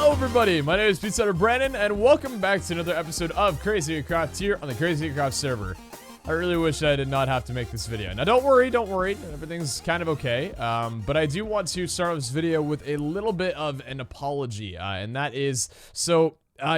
Hello everybody, my name is Pizza Brandon, and welcome back to another episode of CRAZIER Craft here on the CRAZIER Craft server. I really wish I did not have to make this video. Now don't worry, everything's kind of okay, but I do want to start this video with a little bit of an apology, and that is,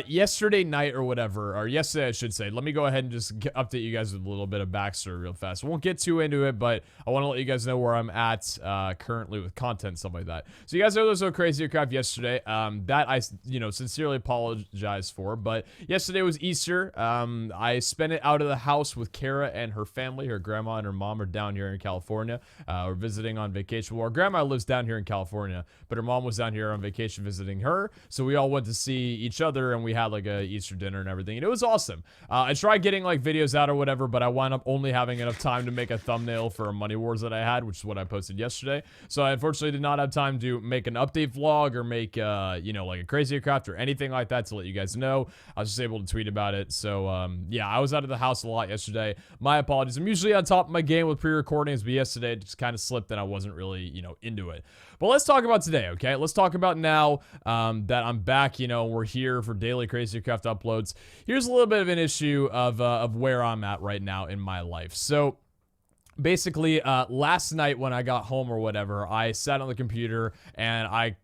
yesterday night or whatever, or yesterday I should say, let me go ahead and just update you guys with a little bit of backstory real fast. I won't get too into it, but I want to let you guys know where I'm at currently with content and stuff like that. So you guys know there's no CRAZIER Craft yesterday, that I, sincerely apologize for, but yesterday was Easter. I spent it out of the house with Kara and her family. Her grandma and her mom are down here in California. We're visiting on vacation. Well, her grandma lives down here in California, but her mom was down here on vacation visiting her, so we all went to see each other, and we had like a Easter dinner and everything, and it was awesome. I tried getting like videos out or whatever, but I wound up only having enough time to make a thumbnail for a Money Wars that I had, which is what I posted yesterday. So I unfortunately did not have time to make an update vlog or make like a CRAZIER Craft or anything like that to let you guys know. I was just able to tweet about it. So yeah, I was out of the house a lot yesterday. My apologies. I'm usually on top of my game with pre-recordings, but yesterday it just kind of slipped and I wasn't really into it. But let's talk about today, okay? Let's talk about now that I'm back. We're here for daily CRAZIER Craft uploads. Here's a little bit of an issue of where I'm at right now in my life. So basically, last night when I got home or whatever, I sat on the computer and I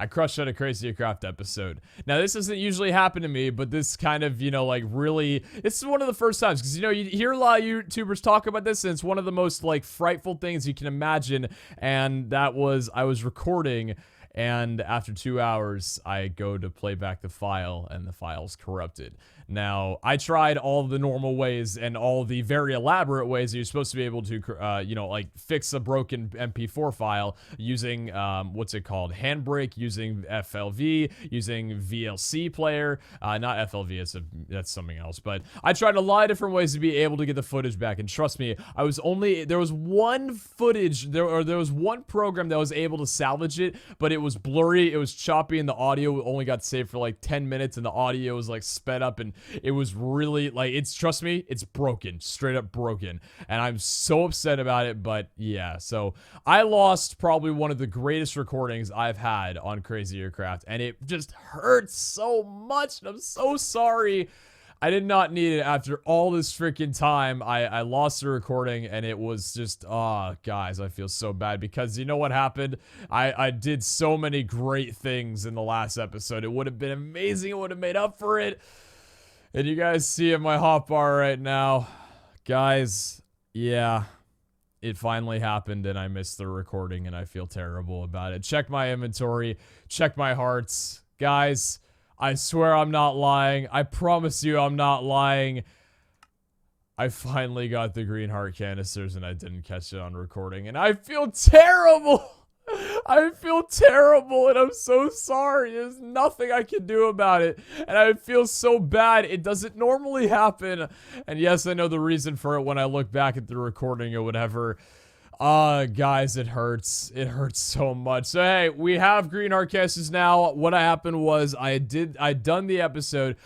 crushed out a CRAZIER Craft episode. Now, this doesn't usually happen to me, but this kind of, really, it's one of the first times, because, you hear a lot of YouTubers talk about this, and it's one of the most, frightful things you can imagine, and I was recording, and after 2 hours, I go to play back the file, and the file's corrupted. Now, I tried all the normal ways and all the very elaborate ways that you're supposed to be able to, fix a broken MP4 file using, what's it called? Handbrake, using FLV, using VLC player. Not FLV, that's something else. But I tried a lot of different ways to be able to get the footage back. And trust me, there was one program that was able to salvage it, but it was blurry, it was choppy, and the audio only got saved for like 10 minutes, and the audio was like sped up, and it was really trust me, it's broken, straight up broken, and I'm so upset about it. But yeah, so I lost probably one of the greatest recordings I've had on CRAZIER Craft, and it just hurts so much, and I'm so sorry. I did not need it after all this freaking time. I lost the recording, and it was just, guys, I feel so bad, because you know what happened? I did so many great things in the last episode. It would have been amazing. It would have made up for it. And you guys see in my hotbar right now, guys, yeah, it finally happened, and I missed the recording, and I feel terrible about it. Check my inventory, check my hearts. Guys, I swear I'm not lying. I promise you I'm not lying. I finally got the green heart canisters, and I didn't catch it on recording, and I feel terrible. I feel terrible, and I'm so sorry. There's nothing I can do about it, and I feel so bad. It doesn't normally happen, and yes, I know the reason for it when I look back at the recording or whatever. Guys, it hurts. It hurts so much. So, hey, we have green heart canisters now. What happened was I done the episode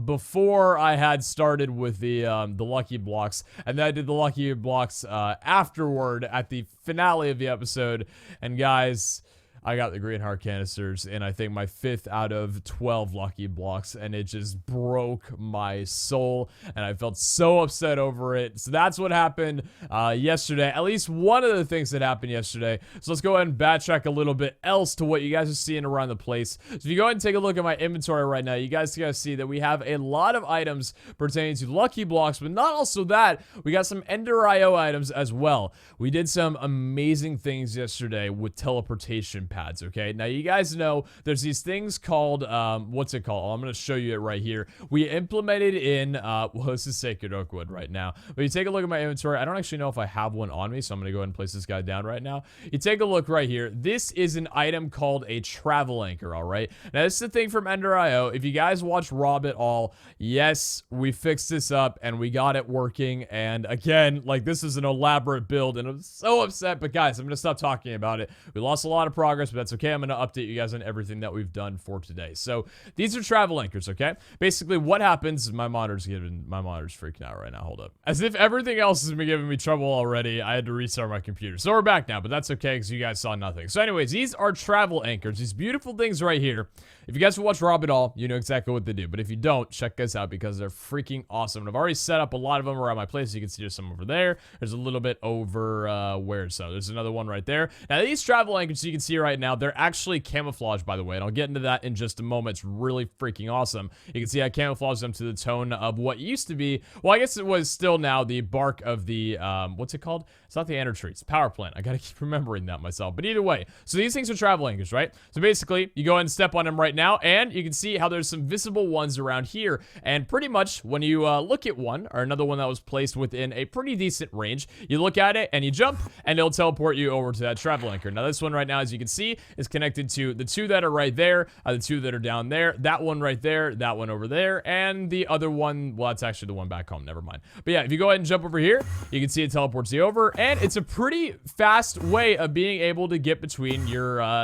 before I had started with the lucky blocks, and then I did the lucky blocks afterward at the finale of the episode. And guys, I got the green heart canisters in, I think, my 5th out of 12 lucky blocks, and it just broke my soul, and I felt so upset over it. So that's what happened yesterday. At least one of the things that happened yesterday. So let's go ahead and backtrack a little bit else to what you guys are seeing around the place. So if you go ahead and take a look at my inventory right now, you guys can see that we have a lot of items pertaining to lucky blocks, but not also that. We got some Ender IO items as well. We did some amazing things yesterday with teleportation pads, okay? Now, you guys know there's these things called, what's it called? I'm going to show you it right here. We implemented in, well, this is Sacred Oakwood right now. But you take a look at my inventory. I don't actually know if I have one on me, so I'm going to go ahead and place this guy down right now. You take a look right here. This is an item called a travel anchor, all right? Now, this is the thing from Ender IO. If you guys watch Rob at all, yes, we fixed this up, and we got it working. And again, this is an elaborate build, and I'm so upset. But guys, I'm going to stop talking about it. We lost a lot of progress progress, but that's okay. I'm going to update you guys on everything that we've done for today. So these are travel anchors, okay? Basically, what happens, my monitor's freaking out right now. Hold up. As if everything else has been giving me trouble already, I had to restart my computer. So we're back now, but that's okay because you guys saw nothing. So anyways, these are travel anchors, these beautiful things right here. If you guys will watch Rob at all, you know exactly what they do. But if you don't, check this out because they're freaking awesome. And I've already set up a lot of them around my place. You can see there's some over there. There's a little bit over where so. There's another one right there. Now, these travel anchors you can see right now, they're actually camouflage, by the way. And I'll get into that in just a moment. It's really freaking awesome. You can see I camouflage them to the tone of what used to be, well, I guess it was still now the bark of the, what's it called? It's not the ender tree. It's power plant. I gotta keep remembering that myself. But either way, so these things are travel anchors, right? So basically, you go ahead and step on them right now, and you can see how there's some visible ones around here. And pretty much, when you look at one, or another one that was placed within a pretty decent range, you look at it, and you jump, and it'll teleport you over to that travel anchor. Now, this one right now, as you can see, is connected to the two that are right there, the two that are down there, that one right there, that one over there, and the other one, well, that's actually the one back home. Never mind. But yeah, if you go ahead and jump over here, you can see it teleports you over, and it's a pretty fast way of being able to get between your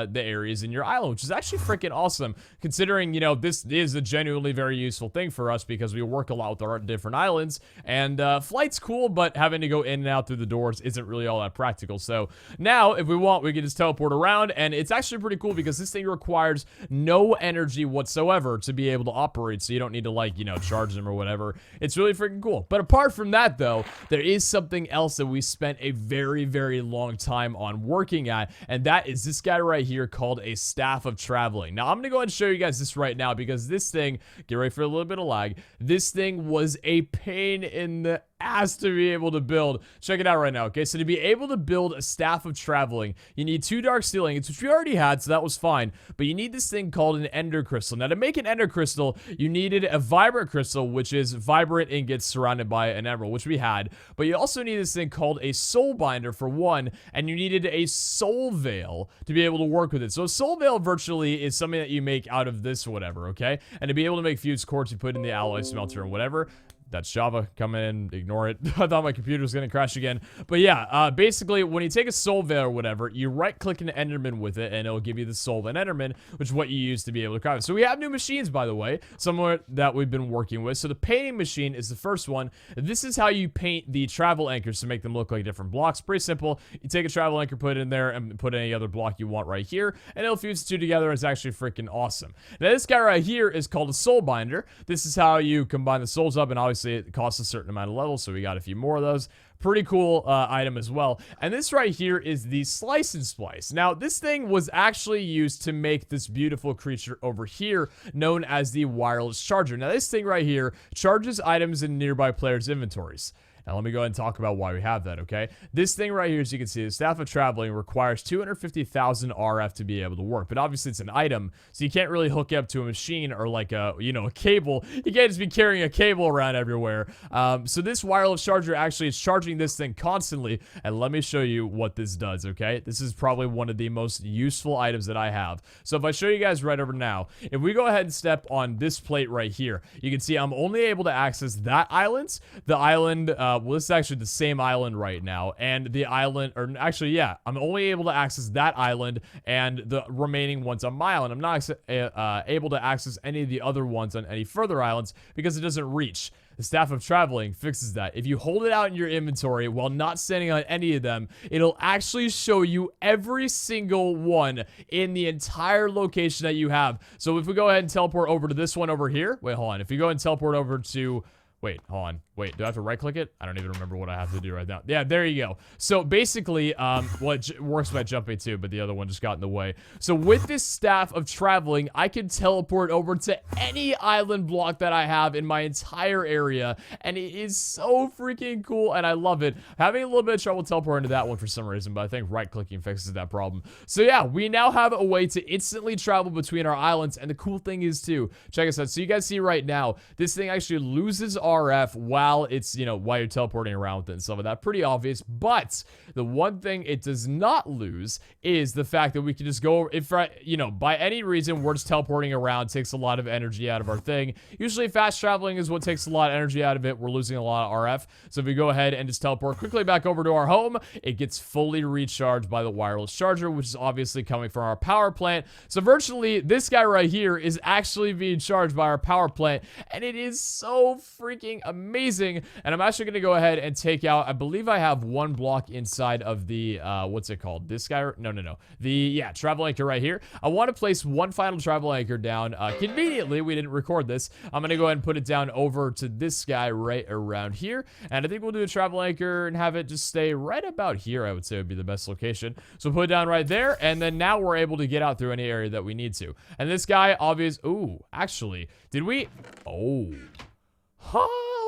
the areas in your island, which is actually freaking awesome, considering, you know, this is a genuinely very useful thing for us because we work a lot with our different islands, and flight's cool, but having to go in and out through the doors isn't really all that practical. So now, if we want, we can just teleport around, and it's actually pretty cool because this thing requires no energy whatsoever to be able to operate, so you don't need to, like, you know, charge them or whatever. It's really freaking cool. But apart from that, though, there is something else that we spent a very, very long time on working at, and that is this guy right here called a staff of traveling. Now, I'm gonna go ahead and show you guys this right now because this thing, get ready for a little bit of lag, this thing was a pain in the ass to be able to build. Check it out right now, okay? So to be able to build a staff of traveling, you need 2 dark steel ingots, which we already had, so that was fine, but you need this thing called an ender crystal. Now, to make an ender crystal, you needed a vibrant crystal, which is vibrant ingots surrounded by an emerald, which we had, but you also need this thing called a soul binder for one, and you needed a soul veil to be able to work with it. So a soul veil virtually is something that you make out of this or whatever, okay? And to be able to make fused quartz, you put in the alloy smelter and whatever. That's Java. Come in, ignore it. I thought my computer was going to crash again. But yeah, basically, when you take a soul veil or whatever, you right-click an Enderman with it, and it'll give you the soul of an Enderman, which is what you use to be able to craft it. So we have new machines, by the way, somewhere that we've been working with. So the painting machine is the first one. This is how you paint the travel anchors to make them look like different blocks. Pretty simple. You take a travel anchor, put it in there, and put any other block you want right here, and it'll fuse the two together. It's actually freaking awesome. Now, this guy right here is called a soul binder. This is how you combine the souls up, and obviously it costs a certain amount of levels, so we got a few more of those. Pretty cool item as well. And this right here is the slice and splice. Now, this thing was actually used to make this beautiful creature over here known as the wireless charger. Now, this thing right here charges items in nearby players' inventories. Now, let me go ahead and talk about why we have that, okay? This thing right here, as you can see, the Staff of Traveling requires 250,000 RF to be able to work. But obviously, it's an item, so you can't really hook it up to a machine or like a, you know, a cable. You can't just be carrying a cable around everywhere. So this wireless charger actually is charging this thing constantly. And let me show you what this does, okay? This is probably one of the most useful items that I have. So if I show you guys right over now, if we go ahead and step on this plate right here, you can see I'm only able to access that island, the island, well, this is actually the same island right now, and the island, or actually, yeah, I'm only able to access that island and the remaining ones on my island. I'm not able to access any of the other ones on any further islands because it doesn't reach. The Staff of Traveling fixes that. If you hold it out in your inventory while not standing on any of them, it'll actually show you every single one in the entire location that you have. So if we go ahead and teleport over to this one over here, wait, hold on. If you go ahead and teleport over to, wait, hold on. Wait, do I have to right-click it? I don't even remember what I have to do right now. Yeah, there you go. So basically, well, it works by jumping too, but the other one just got in the way. So with this Staff of Traveling, I can teleport over to any island block that I have in my entire area, and it is so freaking cool, and I love it. Having a little bit of trouble teleporting to that one for some reason, but I think right-clicking fixes that problem. So yeah, we now have a way to instantly travel between our islands, and the cool thing is too, check this out. So you guys see right now, this thing actually loses RF while it's, you know, while you're teleporting around with it and stuff like that. Pretty obvious. But the one thing it does not lose is the fact that we can just go, if, you know, by any reason, we're just teleporting around, takes a lot of energy out of our thing. Usually fast traveling is what takes a lot of energy out of it. We're losing a lot of RF. So if we go ahead and just teleport quickly back over to our home, it gets fully recharged by the wireless charger, which is obviously coming from our power plant. So virtually this guy right here is actually being charged by our power plant, and it is so freaking amazing. And I'm actually going to go ahead and take out, I believe I have one block inside of the, what's it called? This guy? No. Yeah, travel anchor right here. I want to place one final travel anchor down. Conveniently, we didn't record this. I'm going to go ahead and put it down over to this guy right around here. And I think we'll do a travel anchor and have it just stay right about here, I would say would be the best location. So put it down right there, and then now we're able to get out through any area that we need to. And this guy, obvious, ooh, actually, did we, oh,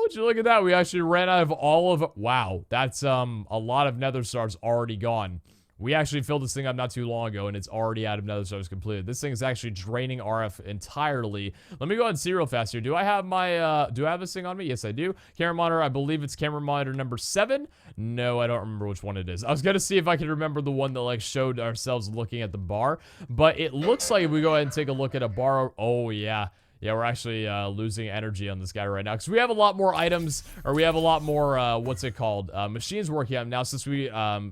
would you look at that? We actually ran out of all of, wow, that's, a lot of nether stars already gone. We actually filled this thing up not too long ago, and it's already out of nether stars completed. This thing is actually draining RF entirely. Let me go ahead and see real fast here. Do I have my, do I have this thing on me? Yes, I do. Camera monitor, I believe it's camera monitor number 7. No, I don't remember which one it is. I was gonna see if I could remember the one that, like, showed ourselves looking at the bar, but it looks like if we go ahead and take a look at a bar, oh, yeah. Yeah, we're actually losing energy on this guy right now because we have a lot more items, or we have a lot more, what's it called, machines working on now since we,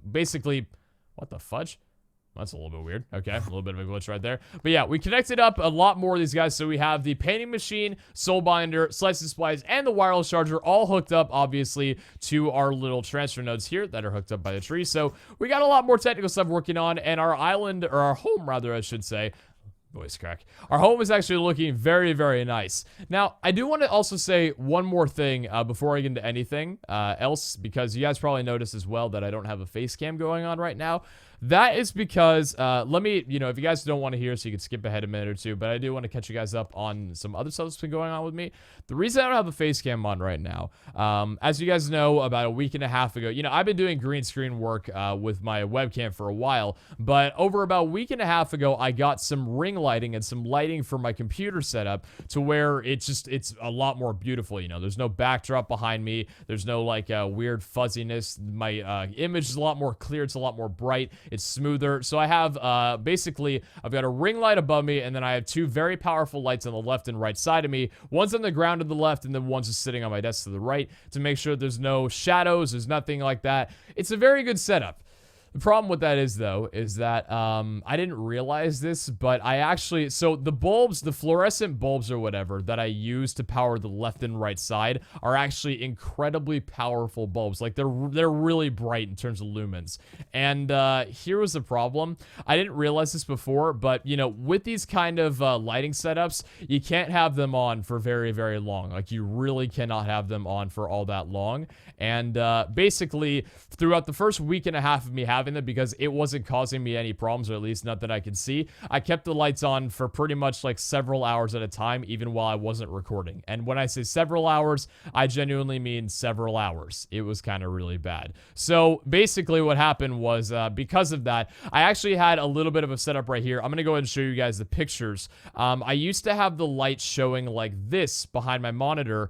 basically... What the fudge? That's a little bit weird. Okay, a little bit of a glitch right there. But yeah, we connected up a lot more of these guys. So we have the painting machine, soul binder, slice and splice, and the wireless charger all hooked up, obviously, to our little transfer nodes here that are hooked up by the tree. So we got a lot more technical stuff working on, and our island, or our home, rather, I should say, voice crack. Our home is actually looking very, very nice. Now, I do want to also say one more thing before I get into anything else, because you guys probably noticed as well that I don't have a face cam going on right now. That is because, let me, you know, if you guys don't want to hear, so you can skip ahead a minute or two, but I do want to catch you guys up on some other stuff that's been going on with me. The reason I don't have a face cam on right now, as you guys know, about a week and a half ago, you know, I've been doing green screen work with my webcam for a while, but over about a week and a half ago, I got some ring lighting and some lighting for my computer setup to where it's a lot more beautiful, you know, there's no backdrop behind me, there's no, like, weird fuzziness, my image is a lot more clear, it's a lot more bright, it's smoother. So I have, basically, I've got a ring light above me, and then I have two very powerful lights on the left and right side of me. One's on the ground to the left, and then one's just sitting on my desk to the right to make sure there's no shadows, there's nothing like that. It's a very good setup. The problem with that is, though, is that I didn't realize this, but I actually, so the bulbs, the fluorescent bulbs or whatever that I use to power the left and right side are actually incredibly powerful bulbs. Like, they're really bright in terms of lumens. And here was the problem. I didn't realize this before, but, you know, with these kind of lighting setups, you can't have them on for very, very long. Like, you really cannot have them on for all that long. And basically, throughout the first week and a half of me having them, because it wasn't causing me any problems, or at least not that I could see, I kept the lights on for pretty much like several hours at a time, even while I wasn't recording. And when I say several hours, I genuinely mean several hours. It was kind of really bad. So basically what happened was, because of that, I actually had a little bit of a setup right here. I'm going to go ahead and show you guys the pictures. I used to have the light showing like this behind my monitor.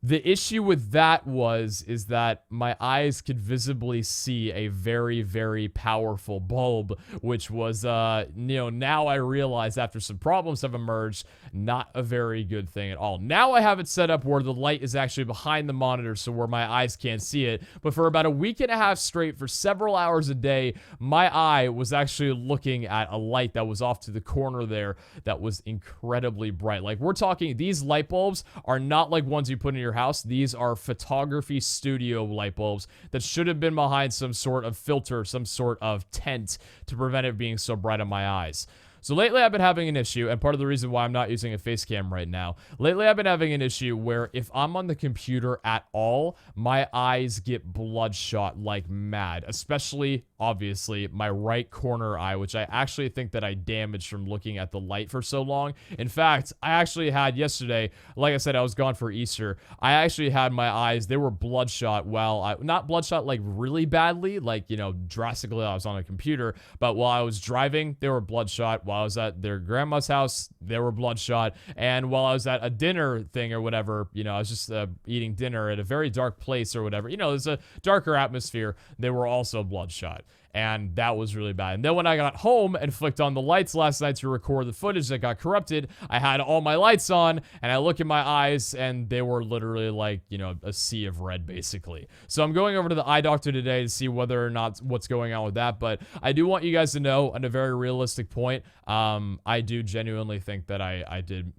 The issue with that is that my eyes could visibly see a very, very powerful bulb, which was, you know, now I realize after some problems have emerged, not a very good thing at all. Now I have it set up where the light is actually behind the monitor, so where my eyes can't see it. But for about a week and a half straight, for several hours a day, my eye was actually looking at a light that was off to the corner there that was incredibly bright. Like, we're talking, these light bulbs are not like ones you put in your house. These are photography studio light bulbs that should have been behind some sort of filter, some sort of tent to prevent it being so bright on my eyes. So lately I've been having an issue, and part of the reason why I'm not using a face cam right now, lately I've been having an issue where if I'm on the computer at all, my eyes get bloodshot like mad, especially, obviously, my right corner eye, which I actually think that I damaged from looking at the light for so long. In fact, I actually had yesterday, like I said, I was gone for Easter, I actually had my eyes, they were bloodshot while not bloodshot like really badly, like, you know, drastically I was on a computer, but while I was driving, they were bloodshot. While while I was at their grandma's house, they were bloodshot. And while I was at a dinner thing or whatever, you know, I was just eating dinner at a very dark place or whatever. You know, there's a darker atmosphere. They were also bloodshot. And that was really bad. And then when I got home and flicked on the lights last night to record the footage that got corrupted, I had all my lights on, and I look in my eyes, and they were literally like, you know, a sea of red, basically. So I'm going over to the eye doctor today to see whether or not what's going on with that. But I do want you guys to know, on a very realistic point, I do genuinely think that I did...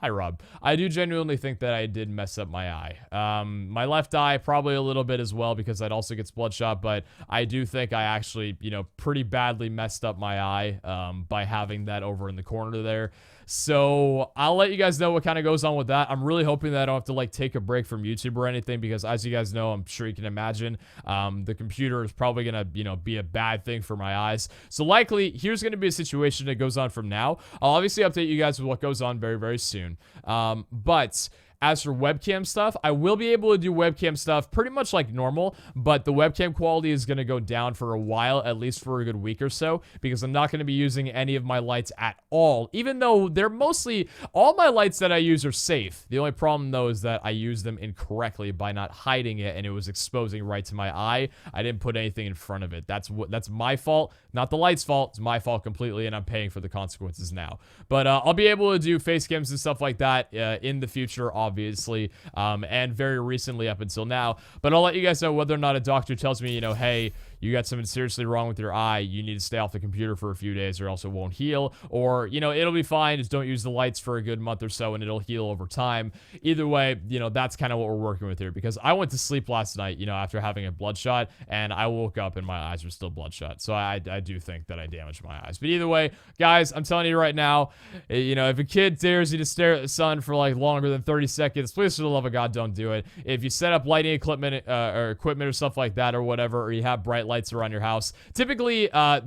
Hi, Rob. I do genuinely think that I did mess up my eye. My left eye, probably a little bit as well, because that also gets bloodshot, but I do think I actually, you know, pretty badly messed up my eye by having that over in the corner there. So I'll let you guys know what kind of goes on with that. I'm really hoping that I don't have to like take a break from YouTube or anything, because as you guys know, I'm sure you can imagine, the computer is probably gonna, you know, be a bad thing for my eyes. So likely here's gonna be a situation that goes on from now. I'll obviously update you guys with what goes on very, very soon. But as for webcam stuff, I will be able to do webcam stuff pretty much like normal, but the webcam quality is going to go down for a while, at least for a good week or so, because I'm not going to be using any of my lights at all, even though they're mostly, all my lights that I use are safe. The only problem, though, is that I use them incorrectly by not hiding it, and it was exposing right to my eye. I didn't put anything in front of it. That's my fault, not the light's fault. It's my fault completely, and I'm paying for the consequences now. But I'll be able to do face cams and stuff like that in the future, obviously, and very recently up until now. But I'll let you guys know whether or not a doctor tells me, you know, hey, you got something seriously wrong with your eye, you need to stay off the computer for a few days or else it won't heal, or, you know, it'll be fine, just don't use the lights for a good month or so and it'll heal over time. Either way, you know, that's kind of what we're working with here, because I went to sleep last night, you know, after having a bloodshot, and I woke up and my eyes were still bloodshot. So I do think that I damaged my eyes. But either way, guys, I'm telling you right now, you know, if a kid dares you to stare at the sun for like longer than 30 seconds, please, for the love of God, don't do it. If you set up lighting equipment or stuff like that or whatever, or you have bright lights around your house, typically,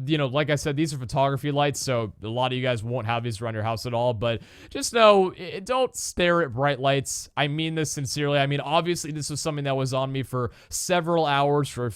you know, like I said, these are photography lights, so a lot of you guys won't have these around your house at all, but just know, don't stare at bright lights. I mean this sincerely. I mean, obviously, this was something that was on me for several hours for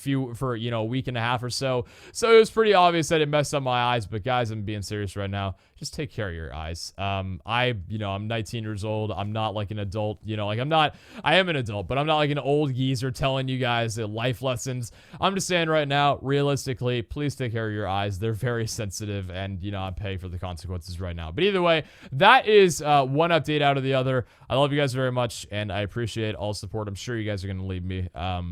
you know, a week and a half or so, so it was pretty obvious that it messed up my eyes. But guys, I'm being serious right now. Just take care of your eyes. You know, I'm 19 years old. I'm not like an adult, you know, like I am an adult, but I'm not like an old geezer telling you guys life lessons. I'm just saying right now, realistically, please take care of your eyes. They're very sensitive, and, you know, I'm paying for the consequences right now. But either way, that is one update out of the other. I love you guys very much, and I appreciate all support. I'm sure you guys are going to leave me.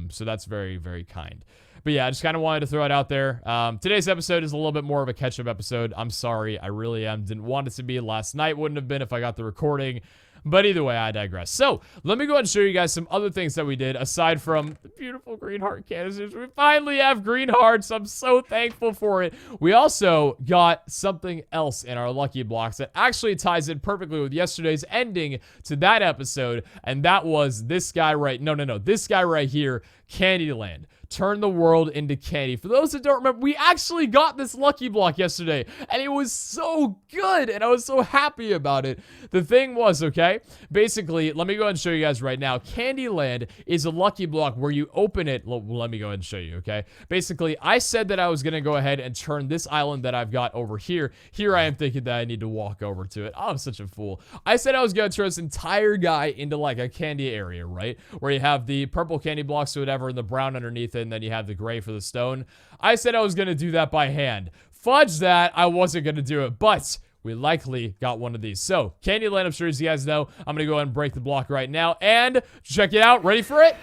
So that's very, very kind. But yeah, I just kind of wanted to throw it out there. Today's episode is a little bit more of a catch-up episode. I'm sorry. I really am. Didn't want it to be. Last night wouldn't have been if I got the recording. But either way, I digress. So, let me go ahead and show you guys some other things that we did aside from the beautiful green heart canisters. We finally have green hearts. I'm so thankful for it. We also got something else in our lucky blocks that actually ties in perfectly with yesterday's ending to that episode, and that was this guy right... No, this guy right here, Candyland. Turn the world into candy. For those that don't remember, we actually got this lucky block yesterday, and it was so good, and I was so happy about it. The thing was, okay, basically, let me go ahead and show you guys right now. Candyland is a lucky block where you open it. Let me go ahead and show you, okay? Basically, I said that I was going to go ahead and turn this island that I've got over here. Here I am thinking that I need to walk over to it. Oh, I'm such a fool. I said I was going to turn this entire guy into like a candy area, right? Where you have the purple candy blocks or whatever and the brown underneath it, and then you have the gray for the stone. I said I was going to do that by hand. Fudge that, I wasn't going to do it, but we likely got one of these. So, Candyland, I'm sure as you guys know, I'm going to go ahead and break the block right now, and check it out. Ready for it?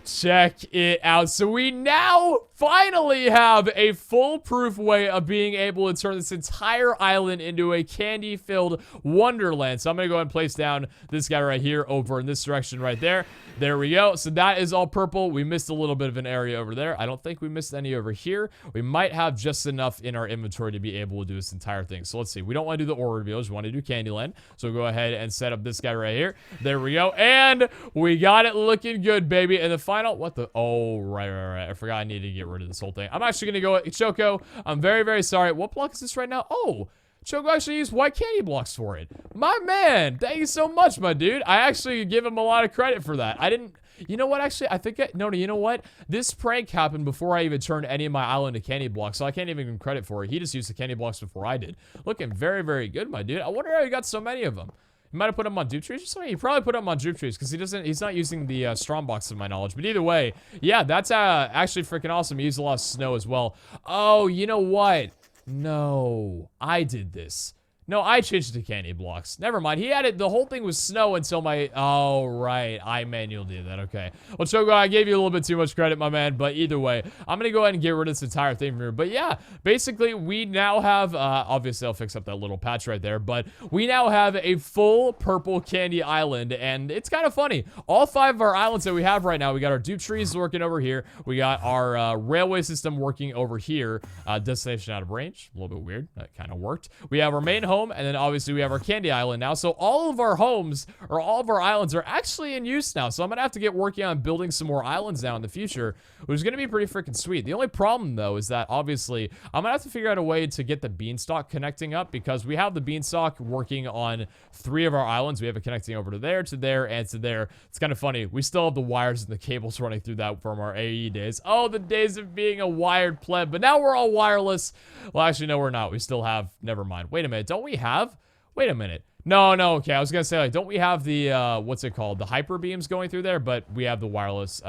Check it out. So we now finally have a foolproof way of being able to turn this entire island into a candy-filled wonderland. So I'm going to go ahead and place down this guy right here over in this direction right there. There we go. So that is all purple. We missed a little bit of an area over there. I don't think we missed any over here. We might have just enough in our inventory to be able to do this entire thing. So let's see. We don't want to do the ore reveals. We want to do Candyland. So we'll go ahead and set up this guy right here. There we go. And we got it looking good, baby. And the final, what the, oh, right. I forgot I needed to get rid of this whole thing. I'm actually going to go, Choco, I'm very, very sorry. What block is this right now? Oh, Choco actually used white candy blocks for it. My man, thank you so much, my dude. I actually give him a lot of credit for that. I didn't... You know what, actually, I think... No, you know what? This prank happened before I even turned any of my island to candy blocks, so I can't even give him credit for it. He just used the candy blocks before I did. Looking very, very good, my dude. I wonder how he got so many of them. He might have put them on dupe trees or something. He probably put them on dupe trees because he's not using the strong box to my knowledge. But either way, yeah, that's actually freaking awesome. He used a lot of snow as well. Oh, you know what? No, I did this. No, I changed it to candy blocks. Never mind. He had it. The whole thing was snow until my... Oh, right. I manually did that. Okay. Well, Choco, I gave you a little bit too much credit, my man. But either way, I'm going to go ahead and get rid of this entire thing from here. But yeah, basically, we now have... obviously, I'll fix up that little patch right there. But we now have a full purple candy island. And it's kind of funny. All 5 of our islands that we have right now, we got our dupe trees working over here. We got our railway system working over here. Destination out of range. A little bit weird. That kind of worked. We have our main home, and then obviously we have our candy island now. So all of our homes, or all of our islands, are actually in use now. So I'm gonna have to get working on building some more islands now in the future, which is gonna be pretty freaking sweet. The only problem though is that obviously I'm gonna have to figure out a way to get the beanstalk connecting up, because we have the beanstalk working on 3 of our islands. We have it connecting over to there, and to there. It's kind of funny. We still have the wires and the cables running through that from our AE days. Oh, the days of being a wired pleb. But now we're all wireless. Well, actually, no, we're not. We still have... Never mind. Wait a minute. Don't we have... Wait a minute. No, okay. I was gonna say, like, don't we have the, what's it called? The hyper beams going through there, but we have the wireless,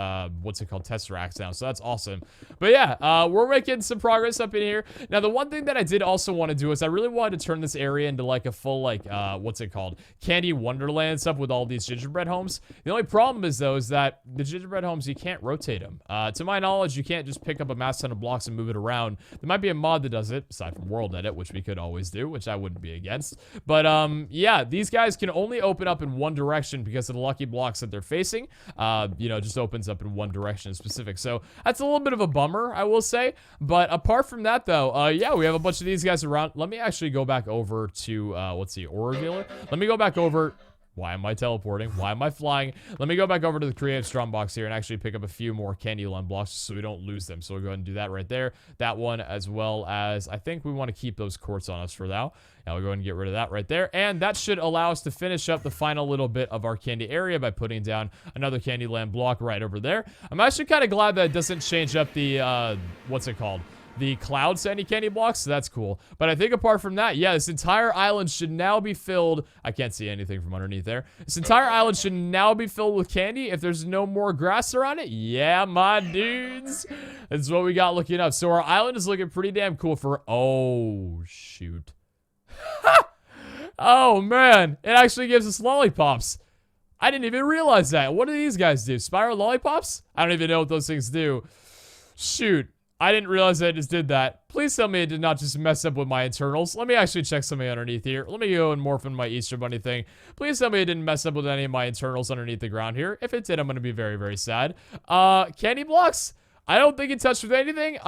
what's it called? Tesseracts now, so that's awesome. But yeah, we're making some progress up in here. Now, the one thing that I did also want to do is I really wanted to turn this area into, like, a full, like, what's it called? Candy Wonderland stuff with all these gingerbread homes. The only problem is, though, is that the gingerbread homes, you can't rotate them. To my knowledge, you can't just pick up a mass ton of blocks and move it around. There might be a mod that does it, aside from World Edit, which we could always do, which I wouldn't be against. But, yeah, these guys can only open up in one direction because of the lucky blocks that they're facing. You know, just opens up in one direction in specific. So that's a little bit of a bummer, I will say. But apart from that, though, yeah, we have a bunch of these guys around. Let me actually go back over to, what's the ore revealer? Let me go back over... Why am I teleporting? Why am I flying? Let me go back over to the creative strong box here and actually pick up a few more Candyland blocks so we don't lose them. So we'll go ahead and do that right there. That one, as well as I think we want to keep those quartz on us for now. Now we'll go ahead and get rid of that right there. And that should allow us to finish up the final little bit of our candy area by putting down another Candyland block right over there. I'm actually kind of glad that it doesn't change up the, what's it called? The cloud sandy candy blocks, so that's cool. But I think apart from that, yeah, this entire island should now be filled. I can't see anything from underneath there. This entire island should now be filled with candy if there's no more grass around it. Yeah, my dudes. That's what we got looking up. So our island is looking pretty damn cool for... Oh, shoot. Oh, man. It actually gives us lollipops. I didn't even realize that. What do these guys do? Spiral lollipops? I don't even know what those things do. Shoot. I didn't realize I just did that. Please tell me it did not just mess up with my internals. Let me actually check something underneath here. Let me go and morph in my Easter Bunny thing. Please tell me it didn't mess up with any of my internals underneath the ground here. If it did, I'm going to be very, very sad. Candy blocks? I don't think it touched with anything.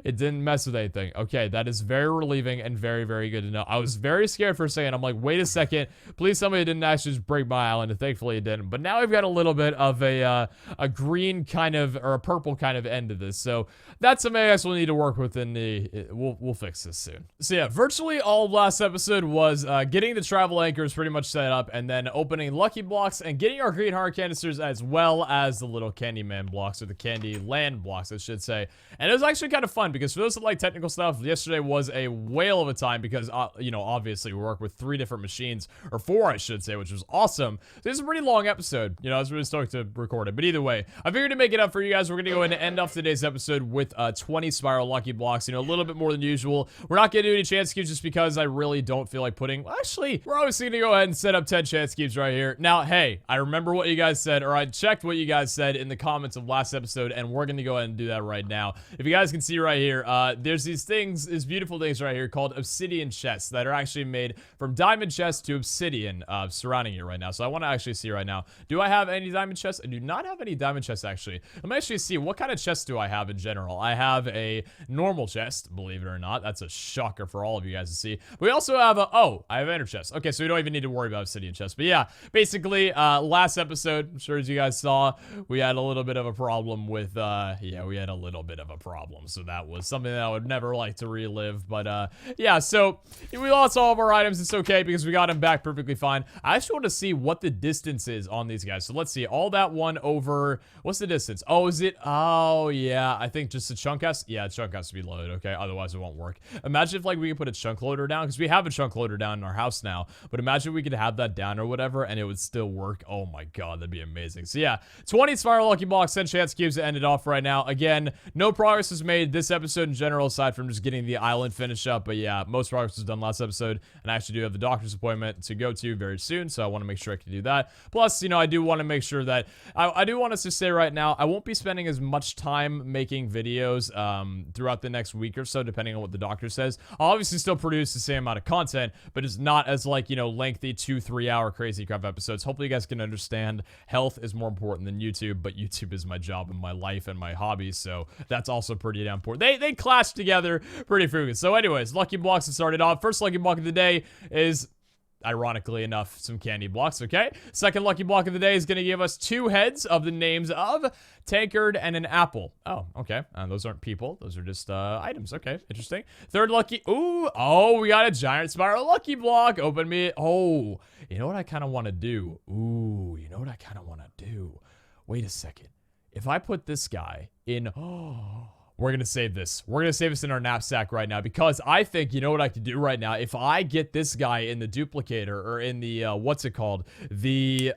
It didn't mess with anything. Okay, that is very relieving and very, very good to know. I was very scared for a second. I'm like, wait a second. Please tell me it didn't actually just break my island, and thankfully it didn't. But now we've got a little bit of a green kind of, or a purple kind of end to this. So that's something I guess we'll need to work with in the, we'll fix this soon. So yeah, virtually all of last episode was getting the travel anchors pretty much set up, and then opening lucky blocks and getting our green heart canisters, as well as the little Candyman blocks, or the Candy Land blocks, I should say. And it was actually kind of fun, because for those that like technical stuff, yesterday was a whale of a time, because, you know, obviously we work with 3 different machines, or 4, I should say, which was awesome. So it's a pretty long episode. You know, I was really stoked to record it. But either way, I figured to make it up for you guys, we're going to go ahead and end off today's episode with 20 spiral lucky blocks, you know, a little bit more than usual. We're not going to do any chance cubes just because I really don't feel like putting, well, actually, we're obviously going to go ahead and set up 10 chance cubes right here. Now, hey, I remember what you guys said, or I checked what you guys said in the comments of last episode, and we're going to go ahead and do that right now. If you guys can see right here, there's these things, these beautiful things right here called obsidian chests that are actually made from diamond chests to obsidian surrounding it right now. So I want to actually see right now, do I have any diamond chests? I do not have any diamond chests, actually. Let me actually see, what kind of chests do I have in general? I have a normal chest, believe it or not. That's a shocker for all of you guys to see. We also have a, oh, I have ender chests. Okay, so we don't even need to worry about obsidian chests. But yeah, basically, last episode, I'm sure as you guys saw, we had a little bit of a problem with, yeah, we had a little bit of a problem. home. So that was something that I would never like to relive. But yeah, so we lost all of our items. It's okay because we got them back perfectly fine. I actually want to see what the distance is on these guys. So let's see. All that one over, what's the distance? Oh, is it? Oh, yeah. I think just the chunk has, yeah, chunk has to be loaded. Okay, otherwise it won't work. Imagine if like we could put a chunk loader down, because we have a chunk loader down in our house now. But imagine we could have that down or whatever and it would still work. Oh my god, that'd be amazing. So yeah, 20 spiral lucky blocks, 10 chance cubes to end it off right now. Again, no progress is made this episode in general aside from just getting the island finished up. But yeah, most progress was done last episode, and I actually do have the doctor's appointment to go to very soon, so I want to make sure I can do that. Plus, you know, I do want to make sure that I do want us to say right now, I won't be spending as much time making videos throughout the next week or so, depending on what the doctor says. I'll obviously still produce the same amount of content, but it's not as like, you know, lengthy 2-3 hour Crazy Craft episodes. Hopefully you guys can understand health is more important than YouTube, but YouTube is my job and my life and my hobbies, so that's also pretty damn important. They clash together pretty frequently. So anyways, lucky blocks to start it off. First lucky block of the day is, ironically enough, some candy blocks, okay? Second lucky block of the day is going to give us 2 heads of the names of Tankard and an apple. Oh, okay. Those aren't people. Those are just items. Okay, interesting. Third lucky, ooh, oh, we got a giant spiral lucky block. Open me, oh, you know what I kind of want to do? Ooh, you know what I kind of want to do? Wait a second. If I put this guy in, oh, we're going to save this. We're going to save this in our knapsack right now because I think, you know what I can do right now? If I get this guy in the duplicator or in the, what's it called? The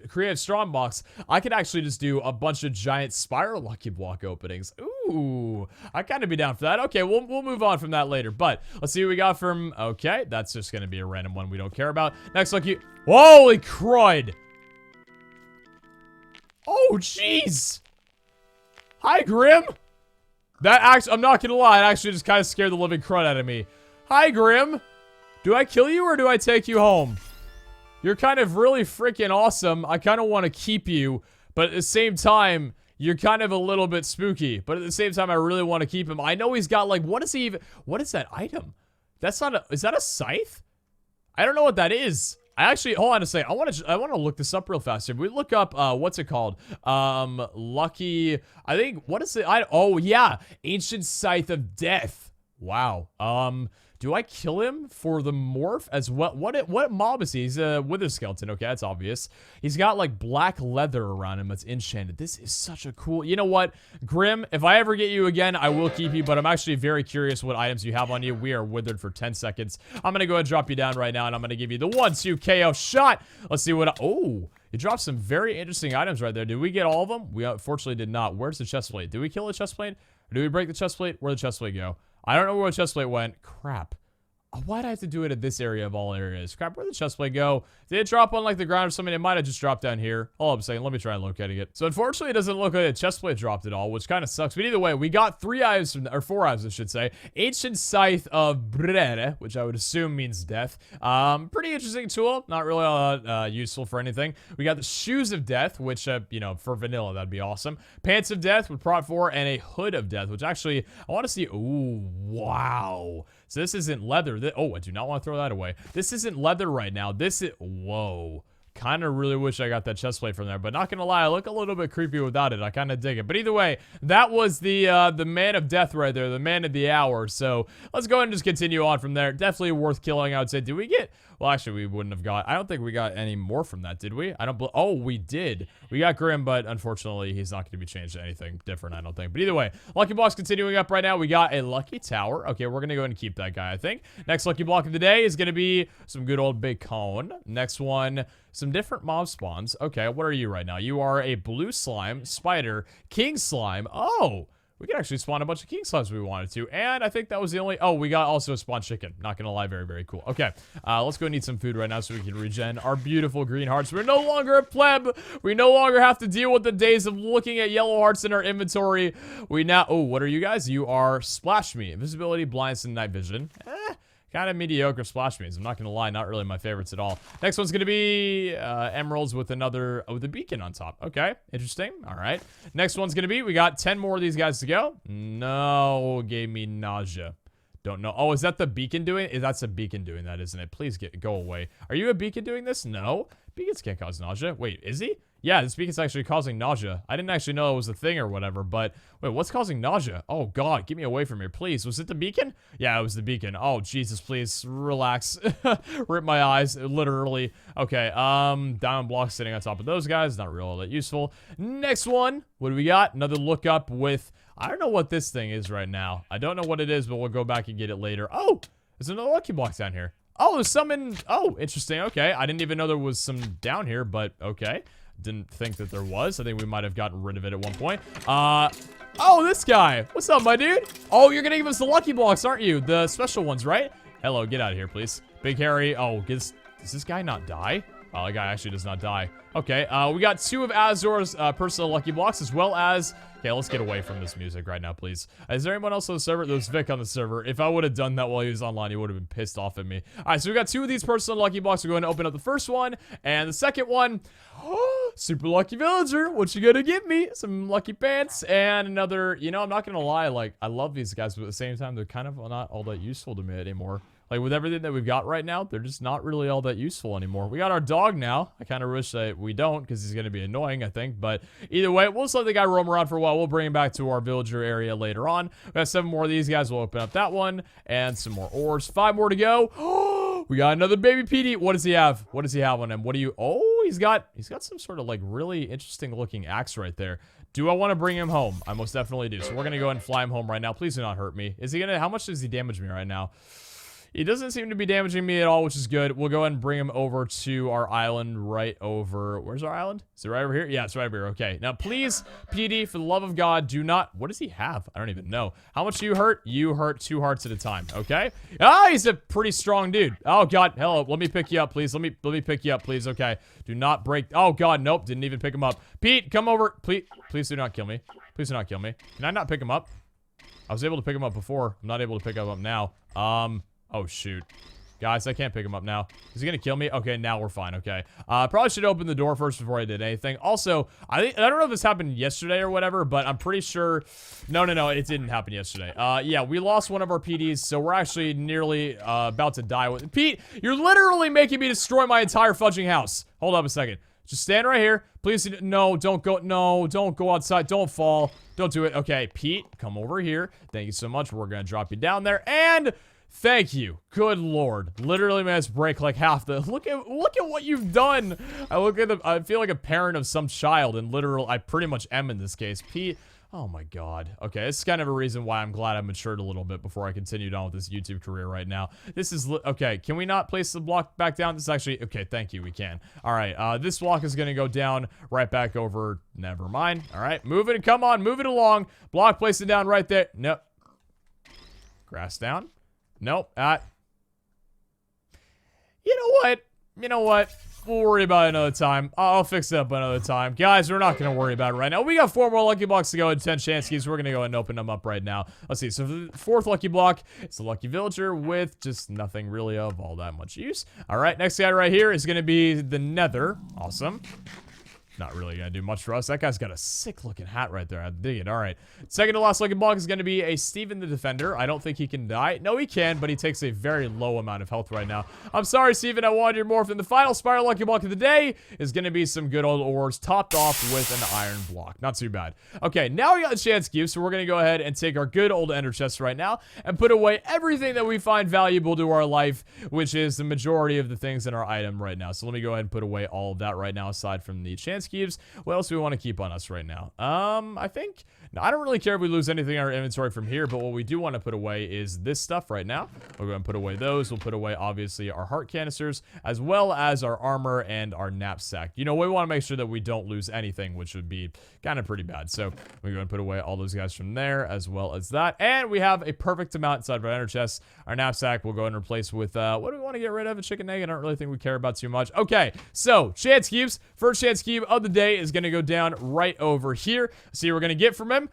creative strong box, I could actually just do a bunch of giant spiral lucky block openings. Ooh, I'd kind of be down for that. Okay, we'll move on from that later, but let's see what we got from, okay, that's just going to be a random one we don't care about. Next lucky, holy crud. Oh, jeez. Hi, Grim. That actually, I'm not gonna lie, it actually just kind of scared the living crud out of me. Hi, Grim. Do I kill you or do I take you home? You're kind of really freaking awesome. I kind of want to keep you, but at the same time, you're kind of a little bit spooky. But at the same time, I really want to keep him. I know he's got like, what is he even, what is that item? That's not a, is that a scythe? I don't know what that is. I actually, hold on a second. I want to look this up real fast. If we look up, what's it called? Lucky, I think, what is it? Oh, yeah. Ancient Scythe of Death. Wow. Do I kill him for the morph as well? What mob is he? He's a wither skeleton. Okay, that's obvious. He's got like black leather around him that's enchanted. This is such a cool, you know what? Grim, if I ever get you again, I will keep you, but I'm actually very curious what items you have on you. We are withered for 10 seconds. I'm going to go ahead and drop you down right now, and I'm going to give you the 1-2 KO shot. Let's see what, oh, you dropped some very interesting items right there. Did we get all of them? We unfortunately did not. Where's the chest plate? Did we kill the chest plate? Or did we break the chest plate? Where'd the chest plate go? I don't know where the chest plate went. Crap. Why'd I have to do it at this area of all areas? Crap, where'd the chest plate go? Did it drop on like the ground or something? It might have just dropped down here. All I'm saying, let me try locating it. So unfortunately, it doesn't look like the chest plate dropped at all, which kind of sucks. But either way, we got 3 items, from, or 4 items, I should say. Ancient Scythe of Brere, which I would assume means death. Pretty interesting tool. Not really useful for anything. We got the Shoes of Death, which, you know, for vanilla, that'd be awesome. Pants of Death with Prot 4, and a Hood of Death, which actually, I want to see. Ooh, wow. So this isn't leather. Oh, I do not want to throw that away. This isn't leather right now. This is, whoa. Kind of really wish I got that chest plate from there, but not gonna lie, I look a little bit creepy without it. I kind of dig it. But either way, that was the man of death right there, the man of the hour. So let's go ahead and just continue on from there. Definitely worth killing, I would say. Did we get, well, actually, we wouldn't have got, I don't think we got any more from that, did we? I don't, oh, we did. We got Grim, but unfortunately, he's not going to be changed to anything different, I don't think. But either way, lucky blocks continuing up right now. We got a lucky tower. Okay, we're going to go ahead and keep that guy, I think. Next lucky block of the day is going to be some good old bacon. Next one, some different mob spawns. Okay, what are you right now? You are a blue slime, spider, king slime. Oh, we could actually spawn a bunch of king slimes if we wanted to. And I think that was the only, oh, we got also a spawn chicken. Not gonna lie, very, very cool. Okay, let's go and eat some food right now so we can regen our beautiful green hearts. We're no longer a pleb. We no longer have to deal with the days of looking at yellow hearts in our inventory. We now, oh, what are you guys? You are Splash Me. Invisibility, blindness, and night vision. Kind of mediocre splash means. I'm not gonna lie, not really my favorites at all. Next one's gonna be emeralds with another, with a beacon on top. Okay, interesting. All right. Next one's gonna be, we got 10 more of these guys to go. No, gave me nausea. Don't know. Oh, is that the beacon doing? That's a beacon doing that, isn't it? Please go away. Are you a beacon doing this? No. Beacons can't cause nausea. Wait, is he? Yeah, this beacon's actually causing nausea. I didn't actually know it was a thing or whatever, but wait, what's causing nausea? Oh god, get me away from here, please. Was it the beacon? Yeah, it was the beacon. Oh, Jesus, please, relax. Rip my eyes, literally. Okay, diamond block sitting on top of those guys, not really all that useful. Next one, what do we got? Another lookup with, I don't know what this thing is right now. I don't know what it is, but we'll go back and get it later. Oh, there's another lucky block down here. Oh, there's some in, oh, interesting, okay. I didn't even know there was some down here, but okay. Didn't think that there was. I think we might have gotten rid of it at one point. Oh, this guy. What's up, my dude? Oh, you're gonna give us the lucky blocks, aren't you? The special ones, right? Hello, get out of here, please. Big Harry. Oh, does this guy not die? Oh, the guy actually does not die. Okay, we got 2 of Azor's personal lucky blocks, as well as... Okay, let's get away from this music right now, please. Is there anyone else on the server? There's Vic on the server. If I would have done that while he was online, he would have been pissed off at me. All right, so we got 2 of these personal lucky blocks. We're going to open up the first one, and the second one... Super lucky villager. What you gonna give me? Some lucky pants and another, you know, I'm not gonna lie, like, I love these guys, but at the same time, they're kind of not all that useful to me anymore. Like, with everything that we've got right now, they're just not really all that useful anymore. We got our dog now. I kind of wish that we don't, because he's gonna be annoying, I think. But either way, we'll just let the guy roam around for a while. We'll bring him back to our villager area later on. We got 7 more of these guys. We'll open up that one. And some more ores. 5 more to go. We got another baby PD. What does he have? What does he have on him? What do you... Oh, he's got some sort of, like, really interesting looking axe right there. Do I want to bring him home? I most definitely do. So we're going to go ahead and fly him home right now. Please do not hurt me. Is he going to... How much does he damage me right now? He doesn't seem to be damaging me at all, which is good. We'll go ahead and bring him over to our island right over... Where's our island? Is it right over here? Yeah, it's right over here. Okay. Now, please, PD, for the love of God, do not... What does he have? I don't even know. How much do you hurt? You hurt 2 hearts at a time. Okay? Ah, he's a pretty strong dude. Oh, God. Hello. Let me pick you up, please. Let me pick you up, please. Okay. Do not break... Oh, God. Nope. Didn't even pick him up. Pete, come over. Please do not kill me. Please do not kill me. Can I not pick him up? I was able to pick him up before. I'm not able to pick him up now. Oh, shoot. Guys, I can't pick him up now. Is he gonna kill me? Okay, now we're fine. Okay. Probably should open the door first before I did anything. Also, I don't know if this happened yesterday or whatever, but I'm pretty sure... No, it didn't happen yesterday. Yeah, we lost one of our PDs, so we're actually nearly about to die with... Pete, you're literally making me destroy my entire fudging house. Hold up a second. Just stand right here. Please, no, don't go. No, don't go outside. Don't fall. Don't do it. Okay, Pete, come over here. Thank you so much. We're gonna drop you down there, and... Thank you. Good lord. Literally managed to break like half the... Look at what you've done. I feel like a parent of some child, and I pretty much am in this case. Pete... Oh my god. Okay, this is kind of a reason why I'm glad I matured a little bit before I continued on with this YouTube career right now. This is... Okay, can we not place the block back down? This is actually... Okay, thank you, we can. Alright, this block is gonna go down right back over... Never mind. Alright, move it. Come on, move it along. Block, place it down right there. Nope. Grass down. Nope. You know what? We'll worry about it another time. I'll fix it up another time. Guys, we're not going to worry about it right now. We got 4 more lucky blocks to go and 10 chance keys. We're going to go ahead and open them up right now. Let's see. So the 4th lucky block, it's the lucky villager with just nothing really of all that much use. All right. Next guy right here is going to be the Nether. Awesome. Not really gonna do much for us. That guy's got a sick looking hat right there. I dig it. All right. Second to last lucky block is gonna be a Steven the Defender. I don't think he can die. No, he can, but he takes a very low amount of health right now. I'm sorry, Steven. I wanted your morph. And the final spiral lucky block of the day is gonna be some good old ores topped off with an iron block. Not too bad. Okay, now we got a chance cube, so we're gonna go ahead and take our good old ender chest right now and put away everything that we find valuable to our life, which is the majority of the things in our item right now. So let me go ahead and put away all of that right now, aside from the chance cubes. What else do we want to keep on us right now? I think... No, I don't really care if we lose anything in our inventory from here, but what we do want to put away is this stuff right now. We're going to put away those. We'll put away, obviously, our heart canisters, as well as our armor and our knapsack. You know, we want to make sure that we don't lose anything, which would be kind of pretty bad. So we're going to put away all those guys from there, as well as that. And we have a perfect amount inside of our ender chest. Our knapsack we'll go ahead and replace with, what do we want to get rid of? A chicken egg? I don't really think we care about too much. Okay, so chance cubes. First chance cube of the day is going to go down right over here. See what we're going to get from him.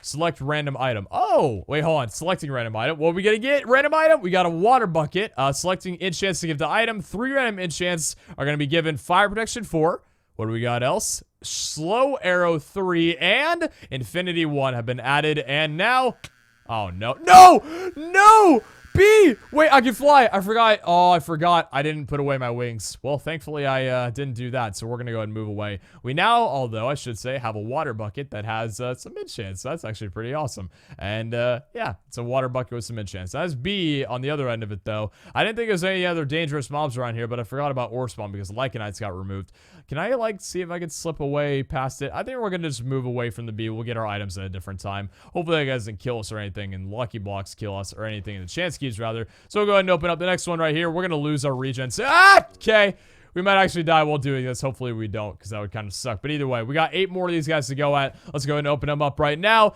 Select random item. Oh, wait, hold on. Selecting random item. What are we gonna get? Random item. We got a water bucket. Selecting enchants to give the item. 3 random enchants are gonna be given. Fire protection 4. What do we got else? Slow arrow 3 and infinity 1 have been added. And now... Oh, no. No! No! B! Wait, I can fly. I forgot. Oh, I forgot. I didn't put away my wings. Well, thankfully, I didn't do that, so we're going to go ahead and move away. We now, although I should say, have a water bucket that has some enchants. So that's actually pretty awesome. And, yeah, it's a water bucket with some enchants. That's B on the other end of it, though. I didn't think there was any other dangerous mobs around here, but I forgot about ore spawn because Lycanites got removed. Can I, like, see if I can slip away past it? I think we're going to just move away from the B. We'll get our items at a different time. Hopefully that guy doesn't kill us or anything, and lucky blocks kill us or anything, and the chance keys, rather. So we'll go ahead and open up the next one right here. We're going to lose our regen. Okay. We might actually die while doing this. Hopefully we don't, because that would kind of suck. But either way, we got 8 more of these guys to go at. Let's go ahead and open them up right now.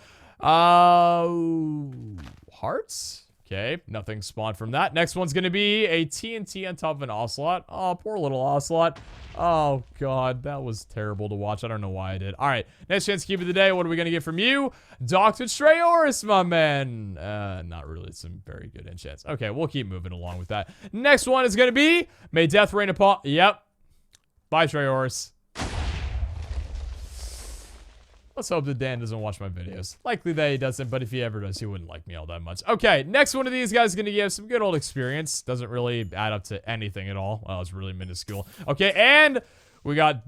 Hearts? Okay, nothing spawned from that. Next one's going to be a TNT on top of an Ocelot. Oh, poor little Ocelot. Oh, God, that was terrible to watch. I don't know why I did. All right, next chance cube of the day. What are we going to get from you? Dr. Trayaurus, my man. Not really some very good enchants. Okay, we'll keep moving along with that. Next one is going to be, may death reign upon... Yep. Bye, Trayaurus. Let's hope that Dan doesn't watch my videos. Likely that he doesn't, but if he ever does, he wouldn't like me all that much. Okay, next one of these guys is going to give some good old experience. Doesn't really add up to anything at all. Well, it's really minuscule. Okay, and we got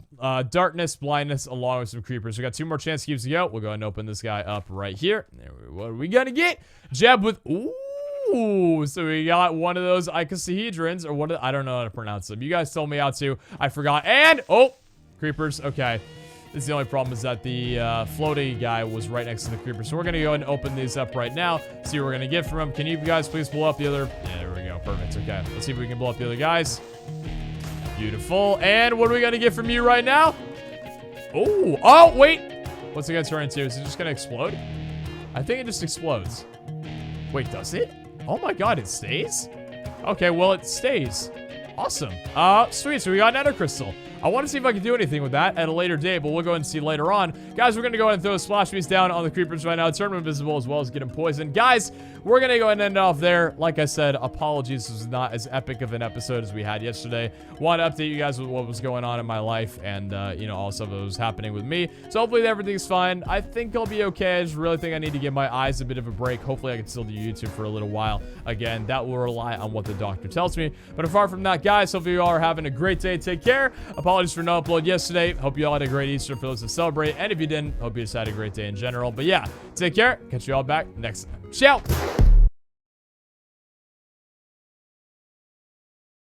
darkness, blindness, along with some creepers. We got 2 more chance cubes to go. We'll go ahead and open this guy up right here. What are we going to get? Jab with... Ooh, so we got one of those icosahedrons, or what? I don't know how to pronounce them. You guys told me how to. I forgot. And, oh, creepers. Okay. This is the only problem is that the floaty guy was right next to the creeper. So we're going to go ahead and open these up right now. See what we're going to get from them. Can you guys please blow up the other... Yeah, there we go. Perfect. Okay. Let's see if we can blow up the other guys. Beautiful. And what are we going to get from you right now? Oh, wait. What's it going to turn into? Is it just going to explode? I think it just explodes. Wait, does it? Oh my God, it stays? Okay, well, it stays. Awesome. Sweet. So we got an Nether Crystal. I want to see if I can do anything with that at a later date, but we'll go ahead and see later on. Guys, we're going to go ahead and throw a splash beast down on the creepers right now. Turn them invisible as well as get them poisoned. Guys, we're going to go ahead and end it off there. Like I said, apologies. This was not as epic of an episode as we had yesterday. Want to update you guys with what was going on in my life and, you know, all stuff that was happening with me. So hopefully everything's fine. I think I'll be okay. I just really think I need to give my eyes a bit of a break. Hopefully I can still do YouTube for a little while. Again, that will rely on what the doctor tells me. But apart from that, guys, hopefully you all are having a great day. Take care. Apologies for no upload yesterday. Hope you all had a great Easter for those to celebrate. And if you didn't, hope you just had a great day in general. But yeah, take care. Catch you all back next time. Ciao.